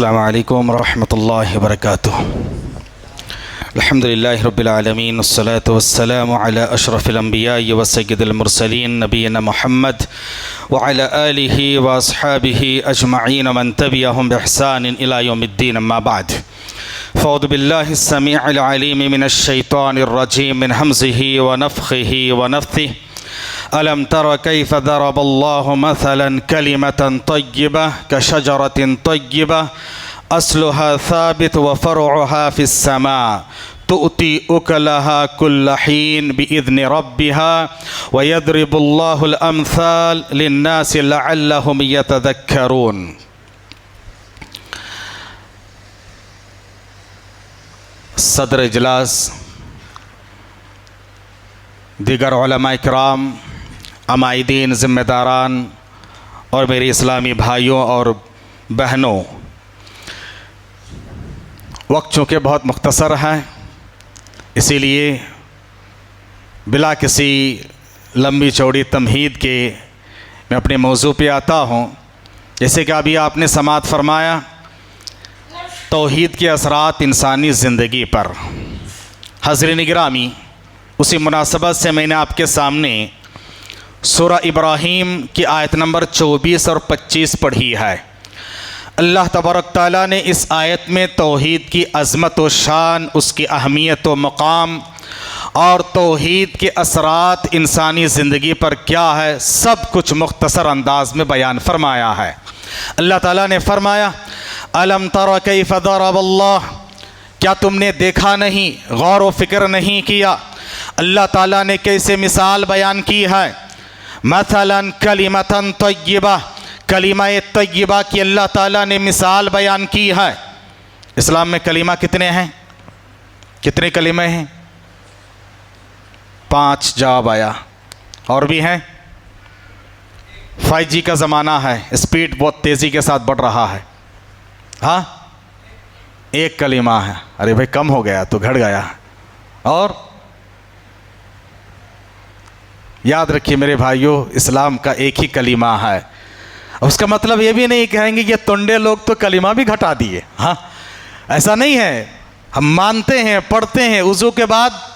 السلام علیکم ورحمۃ اللہ وبرکاتہ۔ الحمد للہ رب العالمین والصلاة والسلام علی اشرف الانبیاء وسید المرسلین نبینا محمد وعلی آلہ واصحابہ اجمعین ومن تبعہم بإحسان الی یوم الدین، اما بعد فاعوذ باللہ السمیع العلیم من الشیطان الرجیم من ہمزہ ونفخہ ونفثہ۔ ألم تر كيف ضرب الله مثلا كلمة طيبة كشجرة طيبة أصلها ثابت وفرعها في السماء تؤتي أكلها كل حين بإذن ربها ويضرب الله الأمثال للناس لعلهم يتذكرون۔ صدر اجلاس، دیگر علماء کرام، عمائدین، ذمہ داران اور میری اسلامی بھائیوں اور بہنوں، وقت چونکہ بہت مختصر ہے، اسی لیے بلا کسی لمبی چوڑی تمہید کے میں اپنے موضوع پہ آتا ہوں۔ جیسے کہ ابھی آپ نے سماعت فرمایا، توحید کے اثرات انسانی زندگی پر۔ حضرین گرامی، اسی مناسبت سے میں نے آپ کے سامنے سورہ ابراہیم کی آیت نمبر 24 اور 25 پڑھی ہے۔ اللہ تبارک تعالیٰ نے اس آیت میں توحید کی عظمت و شان، اس کی اہمیت و مقام اور توحید کے اثرات انسانی زندگی پر کیا ہے، سب کچھ مختصر انداز میں بیان فرمایا ہے۔ اللہ تعالیٰ نے فرمایا، الم تر کیف ضرب اللہ، کیا تم نے دیکھا نہیں، غور و فکر نہیں کیا اللہ تعالیٰ نے کیسے مثال بیان کی ہے۔ مثلا کلمۃ طیبہ، کلمہ طیبہ کی اللہ تعالیٰ نے مثال بیان کی ہے۔ اسلام میں کلمہ کتنے ہیں؟ کتنے کلمے ہیں؟ 5 جواب آیا۔ اور بھی ہیں؟ 5G کا زمانہ ہے، اسپیڈ بہت تیزی کے ساتھ بڑھ رہا ہے۔ ہاں، 1 کلمہ ہے۔ ارے بھائی کم ہو گیا تو گھٹ گیا۔ اور یاد رکھیے میرے بھائیوں، اسلام کا ایک ہی کلمہ ہے۔ اس کا مطلب یہ بھی نہیں کہیں گے کہ تنڈے لوگ تو کلمہ بھی گھٹا دیے۔ ہاں، ایسا نہیں ہے۔ ہم مانتے ہیں، پڑھتے ہیں، وضو کے بعد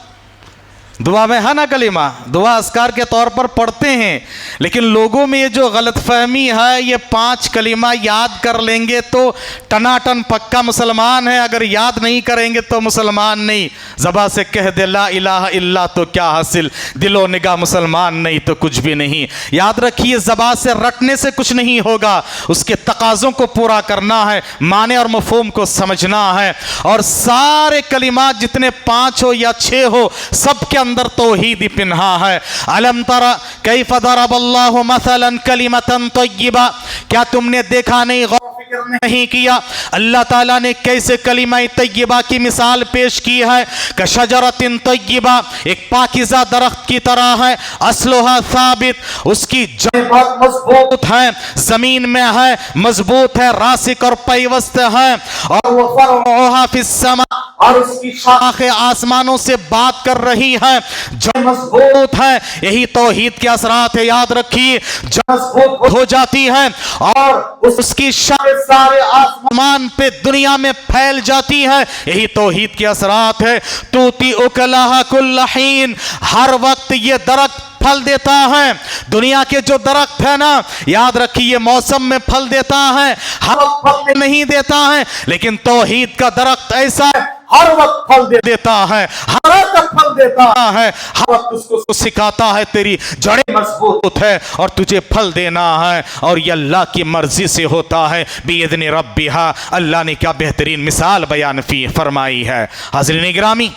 دعا میں ہے نا کلمہ، دعا اذکار کے طور پر پڑھتے ہیں، لیکن لوگوں میں یہ جو غلط فہمی ہے، یہ 5 کلمہ یاد کر لیں گے تو ٹناٹن پکا مسلمان ہے، اگر یاد نہیں کریں گے تو مسلمان نہیں۔ زبان سے کہہ دے لا الہ الا تو کیا حاصل، دل و نگاہ مسلمان نہیں تو کچھ بھی نہیں۔ یاد رکھیے، زبان سے رٹنے سے کچھ نہیں ہوگا، اس کے تقاضوں کو پورا کرنا ہے، معنی اور مفہوم کو سمجھنا ہے۔ اور سارے کلمات جتنے 5 ہو یا 6 ہو، سب کے اندر توحید ہی پنہا ہے۔ الم تر کیف ضرب اللہ مثلا کلمۃ طیبہ، کیا تم نے دیکھا نہیں، غور و فکر نہیں کیا اللہ تعالیٰ نے کیسے کلمہ طیبہ کی مثال پیش کی ہے۔ کشجرۃ طیبہ، ایک پاکیزہ درخت کی طرح ہے، اصلها ثابت، اس کی جڑیں بہت مضبوط ہیں، زمین میں ہے، مضبوط ہے، راسخ اور پیوست ہے، اور وفرعها فی السماء، اور اس کی شاخیں آسمانوں سے بات کر رہی ہے، جڑیں مضبوط ہے۔ یہی توحید کے اثرات ہے، یاد رکھیے، جڑیں مضبوط ہو جاتی ہے اور اس کی شاخیں سارے آسمان پہ دنیا میں پھیل جاتی ہے، یہی توحید کے اثرات ہے۔ توتی اکلہا کل حین، ہر وقت یہ درخت پھل دیتا ہے۔ دنیا کے جو درخت ہے نا، یاد رکھیے، موسم میں پھل دیتا ہے، ہر وقت پھل نہیں دیتا ہے، لیکن توحید کا درخت ایسا ہے، ہر وقت پھل دیتا ہے، ہر وقت پھل دیتا ہے، ہر وقت اس کو سکھاتا ہے تیری جڑیں مضبوط ہے اور تجھے پھل دینا ہے، اور یہ اللہ کی مرضی سے ہوتا ہے۔ بِإِذْنِ رَبِّهَا، اللہ نے کیا بہترین مثال بیان فرمائی ہے۔ حاضرین گرامی،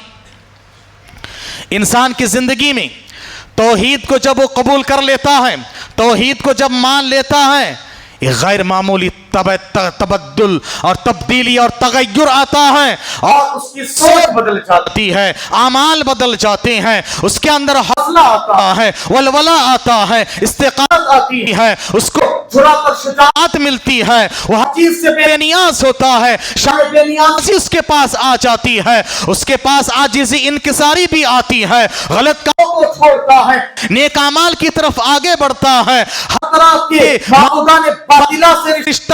انسان کی زندگی میں توحید کو جب وہ قبول کر لیتا ہے، توحید کو جب مان لیتا ہے، ایک غیر معمولی تبدل اور تبدیلی اور تغیر آتا ہے، اور اس کی سوچ بدل جاتی ہے، اعمال بدل جاتے ہیں، اس کے اندر حوصلہ آتا ہے، ولولہ آتا ہے، استقامت آتی ہے، اس کو جرأت اور شجاعت ملتی ہے، وہ ہر چیز سے بے نیاز ہوتا ہے، شاید بے نیازی اس کے پاس آ جاتی ہے، اس کے پاس عاجزی انکساری بھی آتی ہے، غلط کاموں کو چھوڑتا ہے، نیک اعمال کی طرف آگے بڑھتا ہے، ہر طرح کے معبودان باطلہ سے رشتہ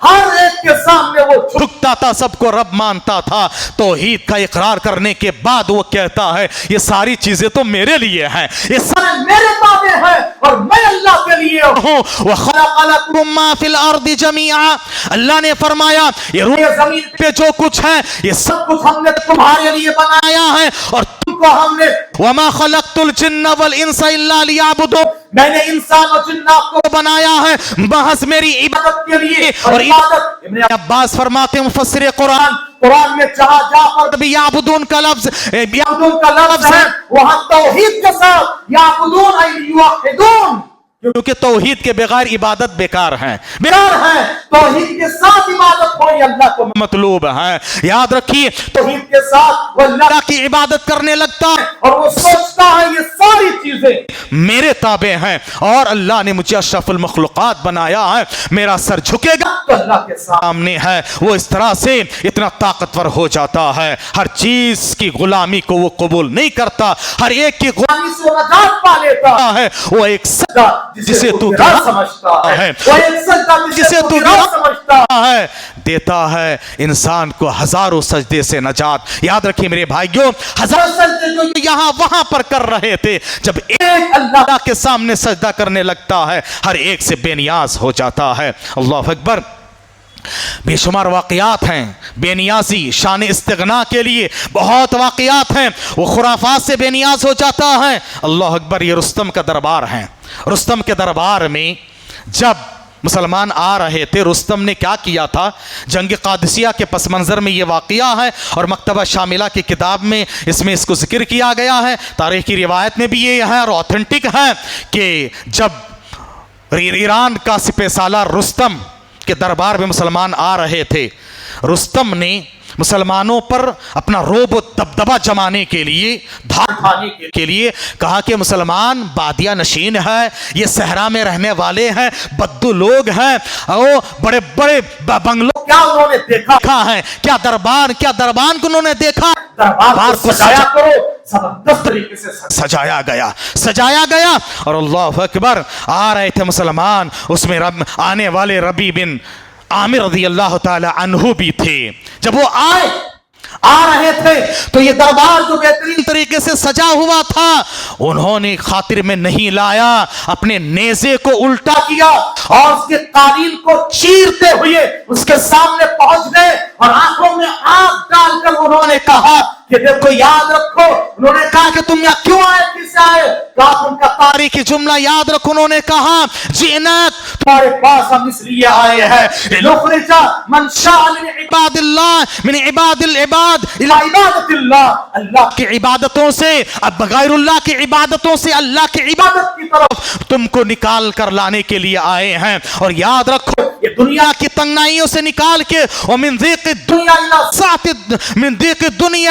ہر ایک کے سامنے وہ جھکتا تھا, سب کو رب مانتا تھا. توحید کا اقرار کرنے کے بعد وہ کہتا ہے یہ ساری چیزیں تو میرے لیے ہیں, یہ سب میرے تابع ہیں اور میں اللہ کے لیے ہوں. وَخَلَقَ لَكُم مَّا فِي الْأَرْضِ جَمِيعًا, اللہ نے فرمایا یہ زمین پہ جو کچھ ہے یہ سب کچھ ہم نے تمہارے لیے بنایا آیا ہے, اور تم کو ہم نے وَمَا خَلَقْتُ الْجِنَّ وَالْإِنسَ إِلَّا لِيَعْبُدُونِ, میں نے انسان اور جنات کو بنایا ہے محض میری عبادت کے لیے. اور عبادت ابن عباس فرماتے ہیں مفسر قرآن قرآن میں جہاں جا پر بھی یعبدون کا لفظ یعبدون کا لفظ ہے وہاں توحید کے ساتھ یعبدون ای یوحدون, کیونکہ توحید کے بغیر عبادت بیکار ہیں, بیکار ہے. توحید کے ساتھ عبادت ہوئی اللہ کو مطلوب ہے. یاد رکھیے توحید کے ساتھ وہ اللہ اللہ کی عبادت کرنے لگتا ہے اور وہ سوچتا ہے یہ ساری چیزیں میرے تابع ہیں اور اللہ نے مجھے اشرف المخلوقات بنایا ہے, میرا سر جھکے گا تو اللہ کے ساتھ سامنے ہے. وہ اس طرح سے اتنا طاقتور ہو جاتا ہے, ہر چیز کی غلامی کو وہ قبول نہیں کرتا, ہر ایک کی غلامی سے وہ نجات پا لیتا ہے. وہ ایک سجدہ جسے تو گناہ سمجھتا ہے, وہ ایک سجدہ جسے تو گناہ سمجھتا ہے دیتا ہے انسان کو ہزاروں سجدے سے نجات. یاد رکھیے میرے بھائیوں, ہزاروں سجدے جو یہاں وہاں پر کر رہے تھے, جب ایک اللہ کے سامنے سجدہ کرنے لگتا ہے ہر ایک سے بے نیاز ہو جاتا ہے. اللہ اکبر. بے شمار واقعات ہیں بے نیازی شان استغنا کے لیے, بہت واقعات ہیں. وہ خرافات سے بے نیاز ہو جاتا ہے. اللہ اکبر. یہ رستم کا دربار ہے. رستم کے دربار میں جب مسلمان آ رہے تھے, رستم نے کیا کیا تھا, جنگ قادسیہ کے پس منظر میں یہ واقعہ ہے اور مکتبہ شاملہ کی کتاب میں اس کو ذکر کیا گیا ہے. تاریخی روایت میں بھی یہ ہے اور اوتھینٹک ہے کہ جب ایران کا سپہ سالار رستم کے دربار میں مسلمان آ رہے تھے, رستم نے مسلمانوں پر اپنا روب و دبدبہ جمانے کے لیے دھانے کے لیے کہا کہ مسلمان بادیہ نشین ہے, یہ صحرا میں رہنے والے ہیں, بدو لوگ ہیں, او بڑے بڑے بنگلوں کیا انہوں نے دیکھا ہے, کیا دربان کو انہوں نے دیکھا, دربار کو سجایا کرو, زبردست طریقے سے سجایا گیا. اور اللہ اکبر. آ رہے تھے مسلمان, اس میں آنے والے ربی بن عامر رضی اللہ تعالی عنہ بھی تھے. جب وہ آ رہے تھے تو یہ دربار جو بہترین طریقے سے سجا ہوا تھا, انہوں نے خاطر میں نہیں لایا, اپنے نیزے کو الٹا کیا اور اس کے قالین کو چیرتے ہوئے اس کے سامنے پہنچ گئے اور آنکھوں میں آنکھ ڈال کر انہوں نے کہا کہ دیکھو یاد رکھو. انہوں نے کہا کہ تم یہاں کیوں آئے, کس سے آئے, کہا ان کا تاریخی جملہ یاد رکھو. انہوں نے کہا جئناک, تمہارے پاس ہم اس لیے آئے ہیں لنخرج من شاء من عباد اللہ من عباد العباد عبادت اللہ, اللہ کی عبادتوں سے اب غیر اللہ کی عبادتوں سے اللہ کی عبادت کی طرف تم کو نکال کر لانے کے لیے آئے ہیں. اور یاد رکھو یہ دنیا کی تنگنائیوں سے نکال کے ومن ضیق الدنیا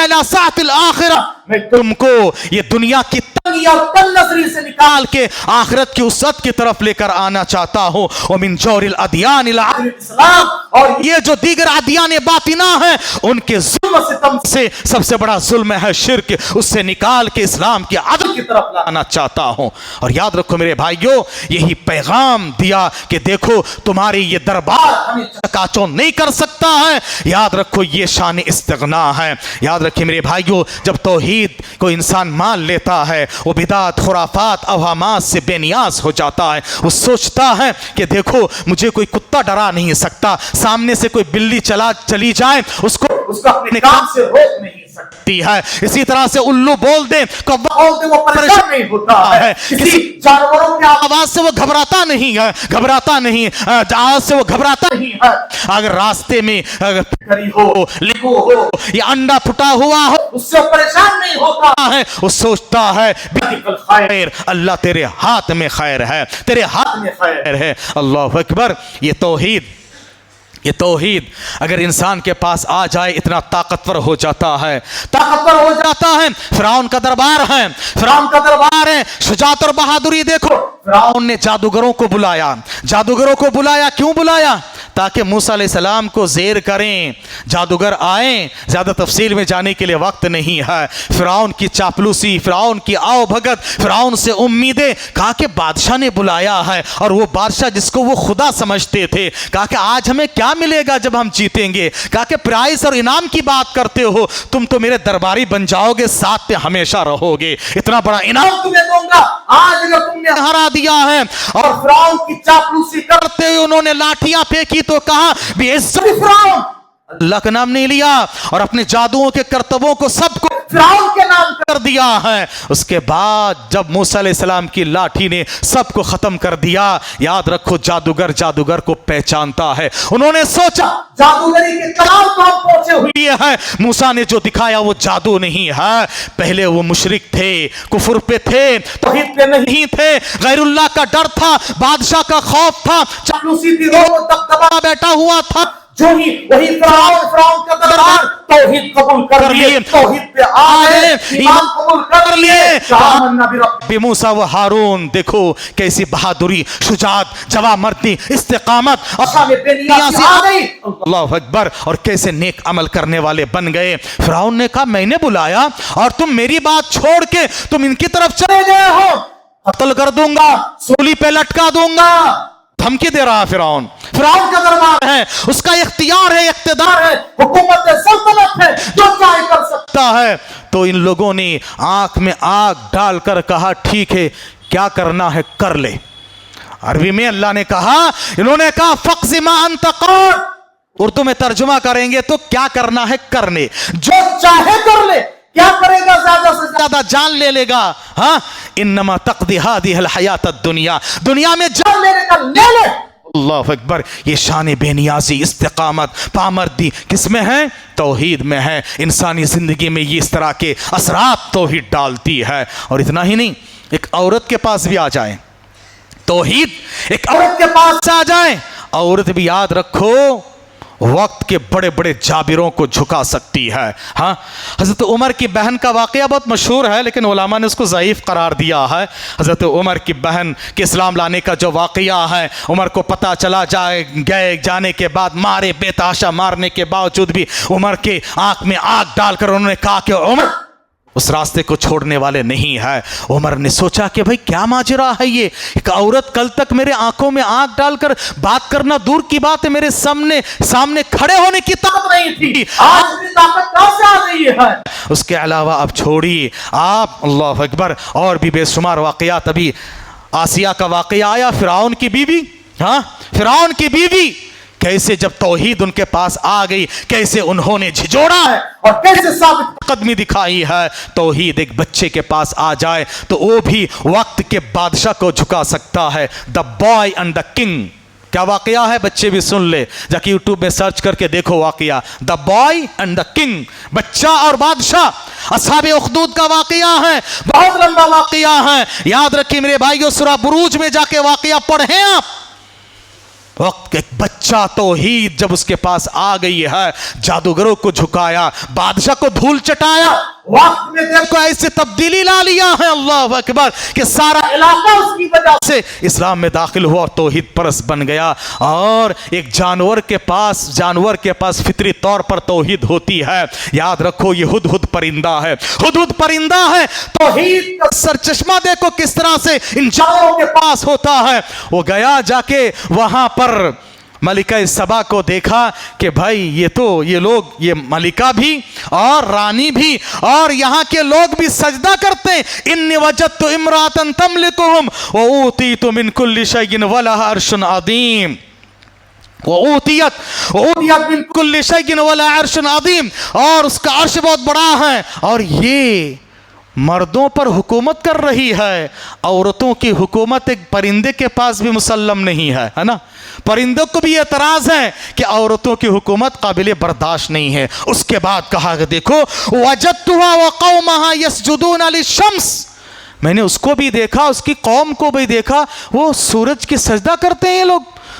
الى سعة الآخرہ, میں تم کو یہ دنیا کی تنگی اور تن نظری سے نکال کے آخرت کی وسعت کی طرف لے کر آنا چاہتا ہوں. ومن جور الادیان الى اسلام, اور یہ جو دیگر ادیان باطنہ ہیں ان کے ظلم ستم سے سب سے بڑا ظلم ہے شرک, اس سے نکال کے اسلام کی عدل کی طرف لانا چاہتا ہوں. اور یاد رکھو میرے بھائیوں, یہی پیغام دیا کہ دیکھو تمہاری یہ دربار ہمیں چکاچو نہیں کر سکتا ہے. یاد رکھو یہ شان استغنا ہے. یاد رکھیں میرے بھائیوں, جب توحید کو انسان مان لیتا ہے وہ بدعت خرافات اوہامات سے بے نیاز ہو جاتا ہے. وہ سوچتا ہے کہ دیکھو مجھے کوئی کتا ڈرا نہیں سکتا, سامنے سے کوئی بلی چلی جائے اس کو اپنے کام سے روک نہیں سکتی ہے. اسی طرح سے الو بول دیں وہ پریشان نہیں ہوتا ہے, کسی جانوروں کی آواز سے وہ گھبراتا نہیں ہے, آواز سے وہ گھبراتا نہیں ہے. اگر راستے میں یہ انڈا پھٹا ہوا ہو اس سے پریشان نہیں ہوتا ہے, وہ سوچتا ہے خیر اللہ تیرے ہاتھ میں خیر ہے, تیرے ہاتھ میں خیر ہے. اللہ اکبر. یہ توحید اگر انسان کے پاس آ جائے اتنا طاقتور ہو جاتا ہے. فرعون کا دربار ہے, شجاعت اور بہادری دیکھو. فرعون نے جادوگروں کو بلایا. کیوں بلایا؟ تاکہ موسیٰ علیہ السلام کو زیر کریں، جادوگر آئیں. زیادہ تفصیل میں جانے کے لیے وقت نہیں ہے. فرعون کی چاپلوسی، فرعون کی آؤ بھگت، فرعون سے امیدیں. کہا کہ بادشاہ نے بلایا ہے، اور وہ بادشاہ جس کو وہ خدا سمجھتے تھے. کہا کہ آج ہمیں کیا ملے گا جب ہم جیتیں گے؟ کہا کہ پرائز اور انعام کی بات کرتے ہو، تم تو میرے درباری بن جاؤ گے، ساتھ میں ہمیشہ رہو گے، اتنا بڑا انعام تمہیں دوں گا آج اگر تم نے ہرا دیا ہے. اور اور فرعون کی چاپلوسی کرتے ہوئے انہوں نے لاٹیاں پھینکی تو کہا بعزت فرعون اللہ کا نام نہیں لیا، اور اپنے جادوؤں کے کرتبوں کو سب کو فرعون کے نام کر دیا ہے. اس کے بعد جب موسیٰ علیہ السلام کی لاٹھی نے سب کو ختم کر دیا، یاد رکھو جادوگر جادوگر کو پہچانتا ہے. انہوں نے سوچا جادوگری کے کمال کو ہم پہنچے ہوئے یہ ہے موسیٰ نے جو دکھایا وہ جادو نہیں ہے. پہلے وہ مشرک تھے، کفر پہ تھے، توحید پہ نہیں، تھے، غیر اللہ کا ڈر تھا، بادشاہ کا خوف تھا، چاپلوسی تھی، روب و دبدبا بیٹھا ہوا تھا. جو ہی وہی فرعون کا دربار توحید قبول کر لیے، توحید پہ آئے، ایمان قبول کر لیے. آمنا برب موسیٰ و ہارون، دیکھو کیسی بہادری، شجاعت، جواب مردی، استقامت، میں بے نیازی آ گئی. اللہ اکبر، اور کیسے نیک عمل کرنے والے بن گئے. فرعون نے کہا میں نے بلایا اور تم میری بات چھوڑ کے تم ان کی طرف چلے گئے ہو، قتل کر دوں گا، سولی پہ لٹکا دوں گا. دھمکی دے رہا فرعون. فرعون کا دربار ہے، اس کا اختیار ہے، اقتدار ہے، حکومت ہے، سلطنت ہے، جو چاہے کر سکتا ہے. تو ان لوگوں نے آنکھ میں آگ ڈال کر کہا ٹھیک ہے، کیا کرنا ہے کر لے. عربی میں اللہ نے کہا، انہوں نے کہا فقض ما انت قاض. اردو میں ترجمہ کریں گے تو کیا کرنا ہے کرنے، جو چاہے کر لے. کیا کرے گا؟ زیادہ سے زیادہ جان لے لے گا. ہاں انما تقضی هذه الحیات الدنیا، دنیا میں جان لینے کا لے لے. اللہ اکبر. یہ شان بے نیازی، استقامت، پامردی کس میں ہے؟ توحید میں ہے. انسانی زندگی میں یہ اس طرح کے اثرات توحید ڈالتی ہے. اور اتنا ہی نہیں، ایک عورت کے پاس بھی آ جائیں توحید، ایک عورت کے پاس آ جائیں، عورت بھی یاد رکھو وقت کے بڑے بڑے جابروں کو جھکا سکتی ہے. ہاں حضرت عمر کی بہن کا واقعہ بہت مشہور ہے، لیکن علماء نے اس کو ضعیف قرار دیا ہے. حضرت عمر کی بہن کے اسلام لانے کا جو واقعہ ہے، عمر کو پتہ چلا جانے کے بعد مارے، بے تحاشا مارنے کے باوجود بھی عمر کے آنکھ میں آگ ڈال کر انہوں نے کہا کہ عمر اس راستے کو چھوڑنے والے نہیں ہے. عمر نے سوچا کہ بھئی کیا ماجرا ہے یہ، ایک عورت کل تک میرے آنکھوں میں آنکھ ڈال کر بات کرنا دور کی بات ہے، میرے سامنے کھڑے ہونے کی طاقت نہیں تھی، آج بھی طاقت کہاں سے آ گئی ہے. اس کے علاوہ اب چھوڑی آپ، اللہ اکبر، اور بھی بے شمار واقعات. ابھی آسیہ کا واقعہ آیا، فرعون کی بیوی، ہاں فرعون کی بیوی، کیسے جب توحید ان کے پاس آ گئی کیسے انہوں نے جھجوڑا ہے اور کیسے ثابت قدمی دکھائی ہے. توحید ایک بچے کے پاس آ جائے تو وہ بھی وقت کے بادشاہ کو جھکا سکتا ہے. The boy and the king. کیا واقعہ ہے؟ بچے بھی سن لے، جا کے یوٹیوب میں سرچ کر کے دیکھو واقعہ. The boy and the king, بچہ اور بادشاہ. اصحاب اخدود کا واقعہ ہے، بہت لمبا واقعہ ہے. یاد رکھیے میرے بھائیو، سورہ بروج میں جا کے واقعہ پڑھیں آپ. وقت ایک بچہ توحید جب اس کے پاس آ گئی ہے، جادوگروں کو جھکایا، بادشاہ کو دھول چٹایا، وقت میں دیکھو ایسے تبدیلی لا لیا ہے، اللہ اکبر، کہ سارا علاقہ اس کی وجہ سے اسلام میں داخل ہوا اور توحید پرست بن گیا. اور ایک جانور کے پاس فطری طور پر توحید ہوتی ہے. یاد رکھو یہ ہدہد پرندہ ہے، ہدہد پرندہ ہے. توحید کا سرچشمہ دیکھو کس طرح سے ان جانوروں کے پاس ہوتا ہے. وہ گیا جا کے وہاں پر ملکہ سبا کو دیکھا کہ بھائی یہ ملکہ بھی اور رانی بھی اور یہاں کے لوگ بھی سجدہ کرتے ہیں. انی وجدت امرأة تملکہم وأوتیت من کل شیء ولہا عرش عظیم. وأوتیت من کل شیء ولہا عرش عظیم، اور اس کا عرش بہت بڑا ہے. اور یہ مردوں پر حکومت کر رہی ہے. عورتوں کی حکومت ایک پرندے کے پاس بھی مسلم نہیں ہے نا. پرندوں کو بھی اعتراض ہے کہ عورتوں کی حکومت قابل برداشت نہیں ہے. اس کے بعد کہا کہ دیکھو وجدتها وقومها يسجدون للشمس، میں نے اس کو بھی دیکھا، اس کی قوم کو بھی دیکھا، وہ سورج کی سجدہ کرتے ہیں. یہ لوگ